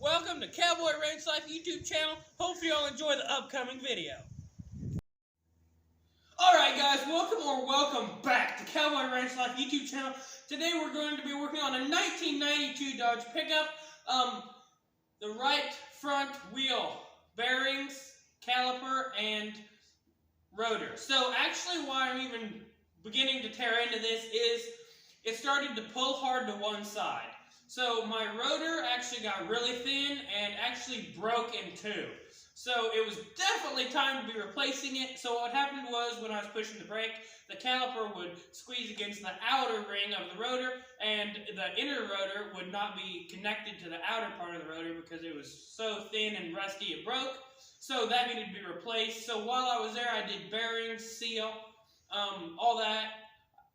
Welcome to Cowboy Ranch Life YouTube channel. Hope you all enjoy the upcoming video. Alright guys, welcome back to Cowboy Ranch Life YouTube channel. Today we're going to be working on a 1992 Dodge pickup. The right front wheel bearings, caliper, and rotor. So actually why I'm even beginning to tear into this is it started to pull hard to one side. So my rotor actually got really thin and actually broke in two. So it was definitely time to be replacing it. So what happened was when I was pushing the brake, the caliper would squeeze against the outer ring of the rotor, and the inner rotor would not be connected to the outer part of the rotor because it was so thin and rusty it broke. So that needed to be replaced. So while I was there, I did bearings, seal, all that.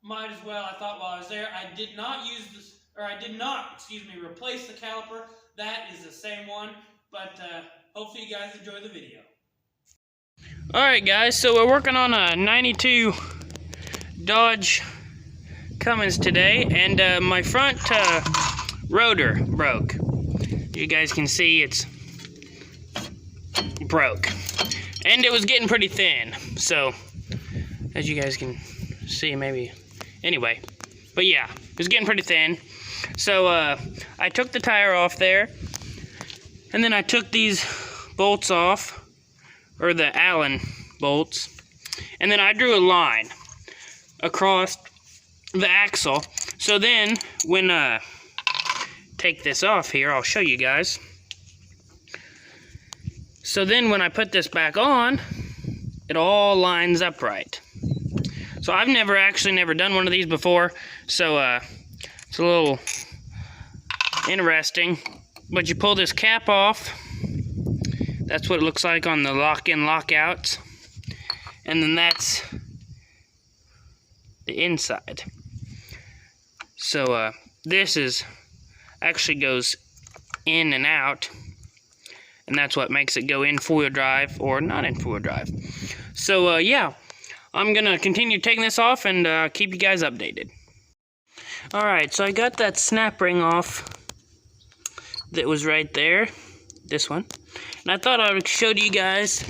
Might as well, I thought while I was there. I did not replace the caliper. That is the same one, but hopefully you guys enjoy the video. Alright guys, so we're working on a 92 Dodge Cummins today, and my front rotor broke. You guys can see it's broke. And it was getting pretty thin, so as you guys can see maybe. Anyway, but yeah, it was getting pretty thin. So I took the tire off there, and then I took these bolts off, or the Allen bolts, and then I drew a line across the axle. So then when take this off here, I'll show you guys. So then when I put this back on, it all lines up right. So I've never done one of these before, so it's a little interesting. But you pull this cap off. That's what it looks like on the lock-in, lock-outs. And then that's the inside. So this actually goes in and out. And that's what makes it go in four-wheel drive or not in four-wheel drive. So yeah, I'm going to continue taking this off and keep you guys updated. Alright, so I got that snap ring off that was right there, this one. And I thought I would show you guys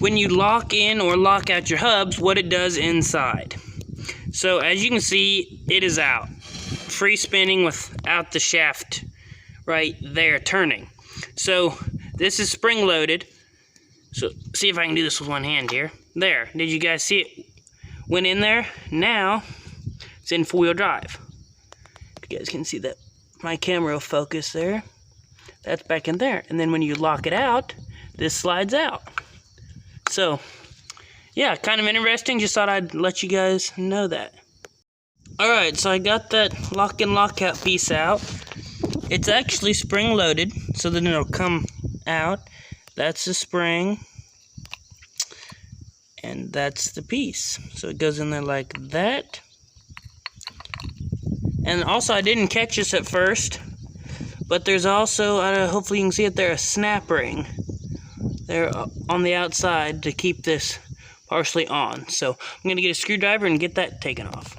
when you lock in or lock out your hubs, what it does inside. So as you can see, it is out. Free spinning without the shaft right there turning. So this is spring loaded. So see if I can do this with one hand here. There, did you guys see it? Went in there. Now it's in four-wheel drive. You guys can see that my camera will focus there. That's back in there. And then when you lock it out, this slides out. So, yeah, kind of interesting. Just thought I'd let you guys know that. Alright, so I got that lock-in, lock-out piece out. It's actually spring-loaded, so then it'll come out. That's the spring. And that's the piece. So it goes in there like that. And also, I didn't catch this at first, but there's also, hopefully you can see it there, a snap ring there on the outside to keep this partially on. So I'm going to get a screwdriver and get that taken off.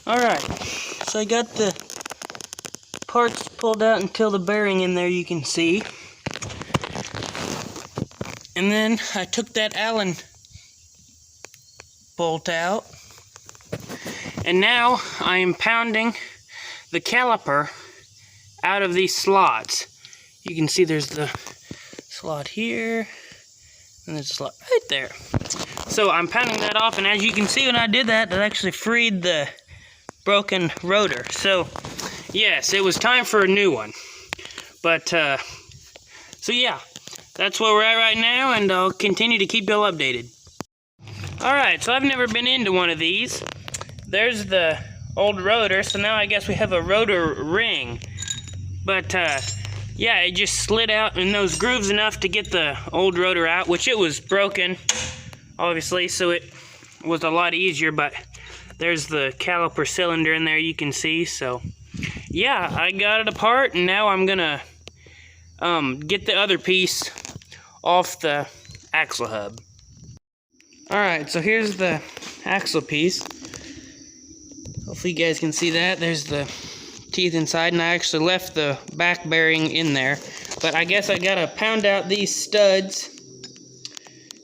Alright, so I got the parts pulled out until the bearing in there you can see. And then I took that Allen bolt out. And now I am pounding the caliper out of these slots. You can see there's the slot here, and there's a slot right there. So I'm pounding that off, and as you can see when I did that, it actually freed the broken rotor. So yes, it was time for a new one. But, so yeah. That's where we're at right now, and I'll continue to keep y'all updated. Alright, so I've never been into one of these. There's the old rotor, so now I guess we have a rotor ring. But, yeah, it just slid out in those grooves enough to get the old rotor out, which it was broken, obviously, so it was a lot easier, but there's the caliper cylinder in there you can see, so yeah, I got it apart, and now I'm gonna get the other piece off the axle hub. Alright, so here's the axle piece. Hopefully you guys can see that. There's the teeth inside, and I actually left the back bearing in there. But I guess I gotta pound out these studs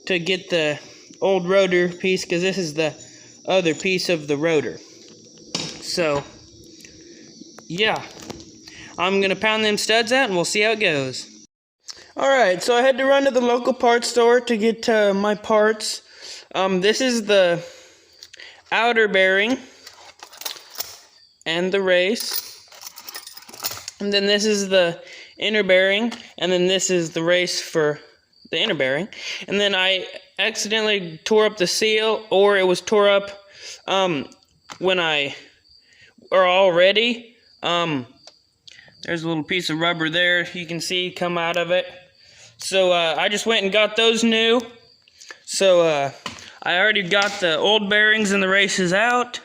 to get the old rotor piece, because this is the other piece of the rotor. So, yeah. I'm gonna pound them studs out and we'll see how it goes. Alright, so I had to run to the local parts store to get my parts. This is the outer bearing and the race. And then this is the inner bearing, and then this is the race for the inner bearing. And then I accidentally tore up the seal, or it was tore up already. There's a little piece of rubber there you can see come out of it. So I just went and got those new. So I already got the old bearings and the races out.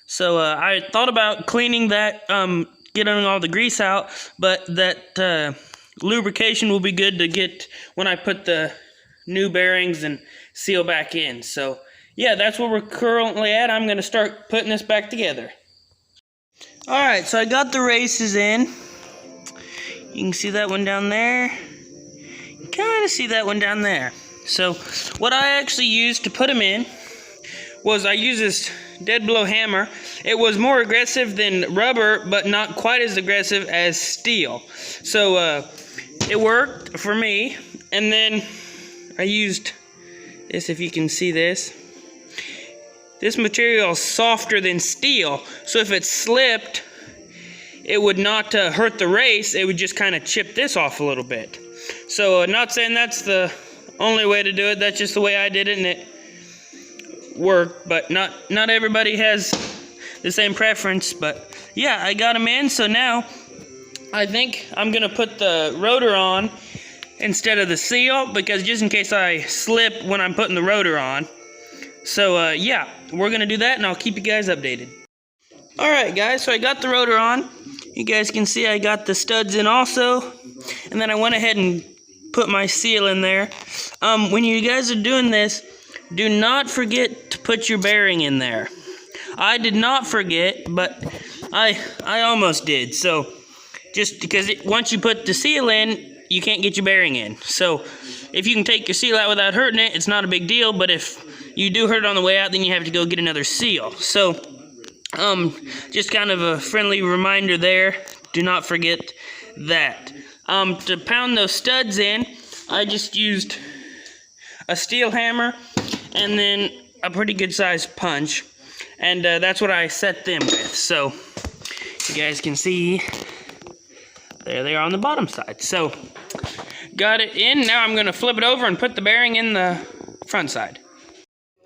So I thought about cleaning that, getting all the grease out, but that lubrication will be good to get when I put the new bearings and seal back in. So yeah, that's where we're currently at. I'm going to start putting this back together. Alright, so I got the races in. You can see that one down there. You can kind of see that one down there. So what I actually used to put them in was I used this dead blow hammer. It was more aggressive than rubber, but not quite as aggressive as steel. So it worked for me. And then I used this, if you can see this. This material is softer than steel, so if it slipped, it would not hurt the race. It would just kind of chip this off a little bit. So not saying that's the only way to do it. That's just the way I did it, and it worked. But not everybody has the same preference. But yeah, I got them in. So now I think I'm gonna put the rotor on instead of the seal, because just in case I slip when I'm putting the rotor on. So yeah, we're gonna do that, and I'll keep you guys updated. Alright guys, so I got the rotor on. You guys can see I got the studs in also, and then I went ahead and put my seal in there. When you guys are doing this, do not forget to put your bearing in there. I did not forget, but I almost did. So just because once you put the seal in, you can't get your bearing in. So if you can take your seal out without hurting it, it's not a big deal. But if you do hurt it on the way out, then you have to go get another seal. So just kind of a friendly reminder there. Do not forget that. To pound those studs in, I just used a steel hammer and then a pretty good sized punch. And that's what I set them with. So you guys can see, there they are on the bottom side. So got it in. Now I'm going to flip it over and put the bearing in the front side.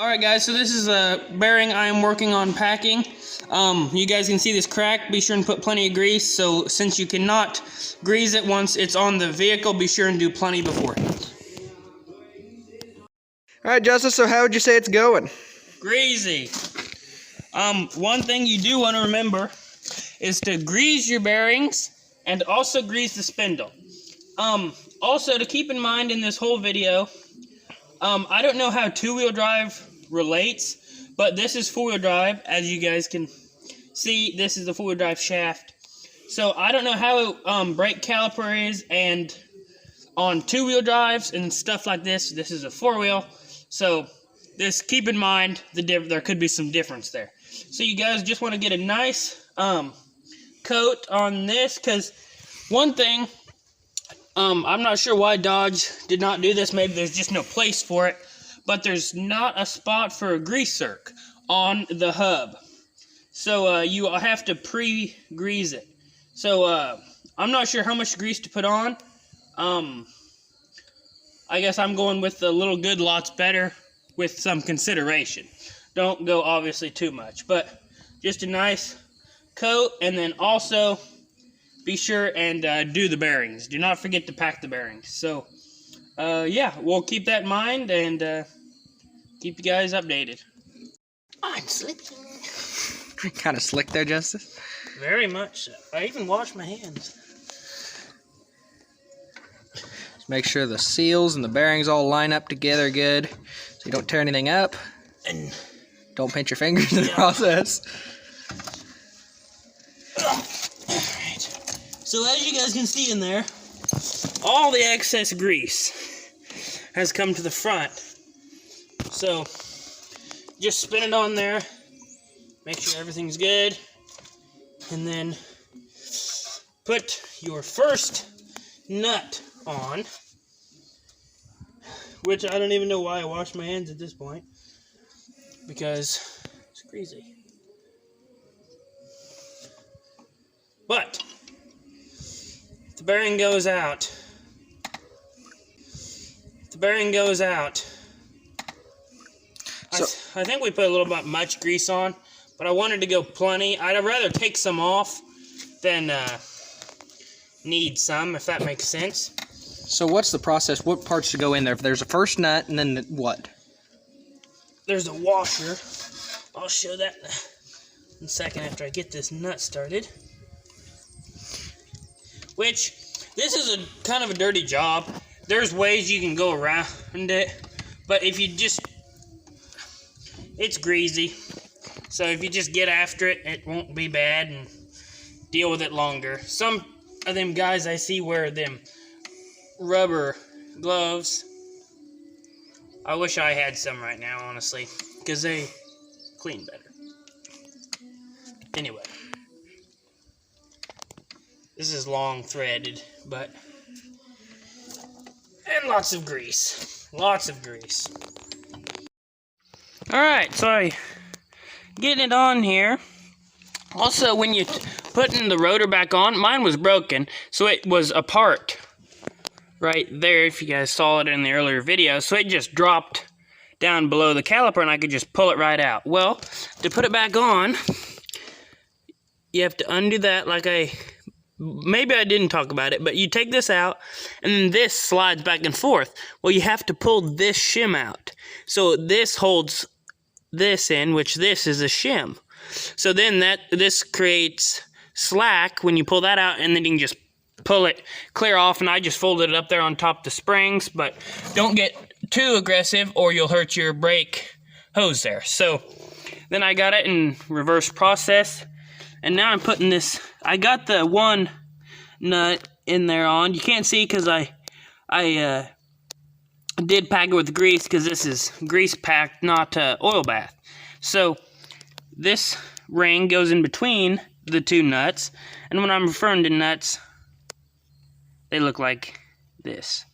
Alright guys, so this is a bearing I am working on packing. You guys can see this crack. Be sure and put plenty of grease. So since you cannot grease it once it's on the vehicle, be sure and do plenty beforehand. Alright Justice, so how would you say it's going? Greasy. One thing you do want to remember is to grease your bearings and also grease the spindle. Also to keep in mind in this whole video, I don't know how two-wheel drive relates, but this is four-wheel drive. As you guys can see, this is the four-wheel drive shaft. So I don't know how brake caliper is and on two-wheel drives and stuff like this. This is a four-wheel, so this, keep in mind there could be some difference there. So you guys just want to get a nice coat on this, because one thing, I'm not sure why Dodge did not do this. Maybe there's just no place for it. But there's not a spot for a grease zerk on the hub. So you have to pre-grease it. So I'm not sure how much grease to put on. I guess I'm going with the little good lots better with some consideration. Don't go obviously too much. But just a nice coat, and then also be sure and do the bearings. Do not forget to pack the bearings. So, yeah, we'll keep that in mind and keep you guys updated. I'm slipping. Kind of slick there, Justice. Very much so. I even washed my hands. Just make sure the seals and the bearings all line up together good, so you don't tear anything up. And don't pinch your fingers in the process. So as you guys can see in there, all the excess grease has come to the front. So just spin it on there, make sure everything's good, and then put your first nut on, which I don't even know why I washed my hands at this point, because it's greasy. But the bearing goes out. The bearing goes out. So, I think we put a little bit much grease on, but I wanted to go plenty. I'd rather take some off than need some, if that makes sense. So what's the process? What parts should go in there? If there's a first nut, and then what? There's a washer. I'll show that in a second after I get this nut started. Which, this is a kind of a dirty job. There's ways you can go around it, but if you just, it's greasy. So if you just get after it, it won't be bad and deal with it longer. Some of them guys I see wear them rubber gloves. I wish I had some right now, honestly, because they clean better. Anyway, this is long threaded, but, and lots of grease. Lots of grease. Alright, so I getting it on here. Also, when you putting the rotor back on, mine was broken, so it was apart right there, if you guys saw it in the earlier video. So it just dropped down below the caliper and I could just pull it right out. Well, to put it back on, you have to undo that, like maybe I didn't talk about it, but you take this out and then this slides back and forth. Well, you have to pull this shim out. So this holds this in, which this is a shim. So then this creates slack when you pull that out, and then you can just pull it clear off, and I just folded it up there on top of the springs, but don't get too aggressive or you'll hurt your brake hose there. So then I got it in reverse process, and now I'm putting this, I got the one nut in there on. You can't see because I did pack it with grease, because this is grease packed, not oil bath. So this ring goes in between the two nuts, and when I'm referring to nuts, they look like this.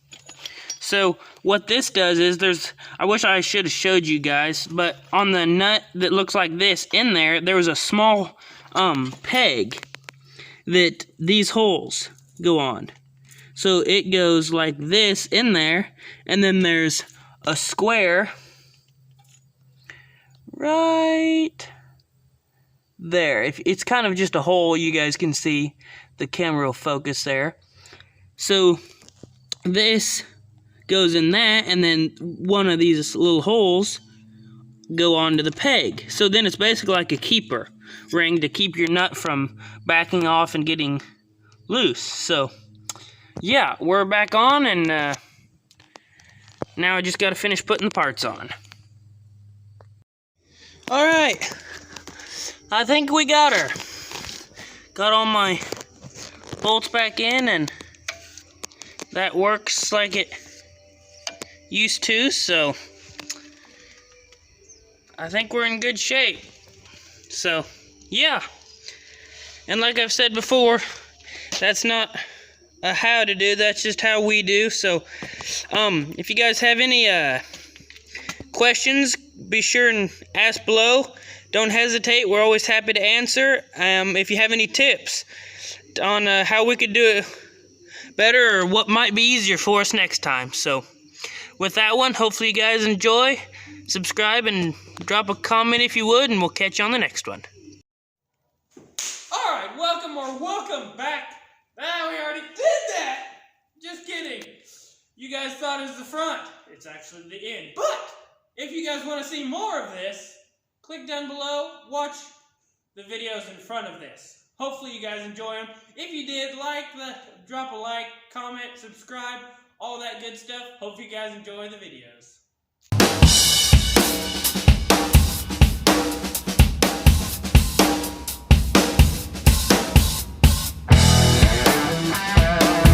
So what this does is I wish I should have showed you guys, but on the nut that looks like this in there was a small peg that these holes go on. So it goes like this in there, and then there's a square right there. It's kind of just a hole, you guys can see the camera will focus there. So this goes in that, and then one of these little holes go onto the peg. So then it's basically like a keeper ring to keep your nut from backing off and getting loose. So yeah, we're back on, and now I just got to finish putting the parts on. Alright, I think we got her. Got all my bolts back in, and that works like it used to, so I think we're in good shape. So, yeah. And like I've said before, that's not a how to do, that's just how we do. So, if you guys have any questions, be sure and ask below. Don't hesitate, we're always happy to answer. If you have any tips on how we could do it better, or what might be easier for us next time. So with that one, hopefully you guys enjoy. Subscribe and drop a comment if you would, and we'll catch you on the next one. Alright, welcome back. Ah, we already did that. Just kidding. You guys thought it was the front. It's actually the end. But if you guys want to see more of this, click down below, watch the videos in front of this. Hopefully you guys enjoy them. If you did, drop a like, comment, subscribe, all that good stuff. Hope you guys enjoy the videos.